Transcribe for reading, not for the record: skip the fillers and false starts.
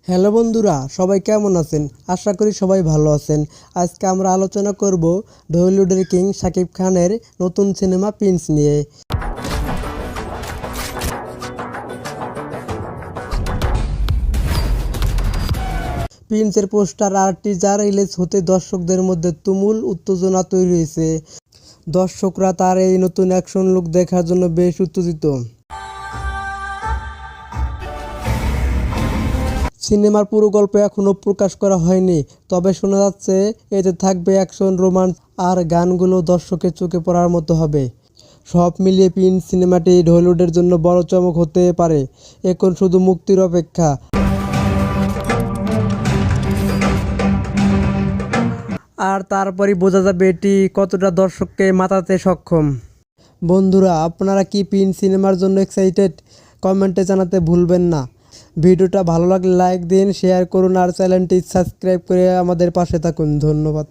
Hello বন্ধুরা, সবাই কেমন আছেন? আশা করি সবাই ভালো আছেন। আজকে আমরা আলোচনা করব ঢলিউডের কিং শাকিব খানের নতুন সিনেমা প্রিন্স নিয়ে। প্রিন্সের পোস্টার আর টিজার রিলিজ হতে দর্শকদের মধ্যে তুমুল উত্তেজনা তৈরি হয়েছে। দর্শকরা তার এই নতুন অ্যাকশন লুক দেখার জন্য বেশ উত্তেজিত। সিনেমার পুরো গল্প এখনও প্রকাশ করা হয়নি, তবে শোনা যাচ্ছে এতে থাকবে অ্যাকশন, রোমান্স আর গানগুলো দর্শকের চোখে পড়ার মতো হবে। সব মিলিয়ে প্রিন্স সিনেমাটি ঢলিউডের জন্য বড় চমক হতে পারে। এখন শুধু মুক্তির অপেক্ষা। আর তারপরই বোঝা যাবে এটি কতটা দর্শককে মাতাতে সক্ষম। বন্ধুরা, আপনারা কি প্রিন্স সিনেমার জন্য এক্সাইটেড? কমেন্টে জানাতে ভুলবেন না। ভিডিওটা ভালো লাগলে লাইক দিন, শেয়ার করুন আর চ্যানেলটি সাবস্ক্রাইব করে আমাদের পাশে থাকুন। ধন্যবাদ।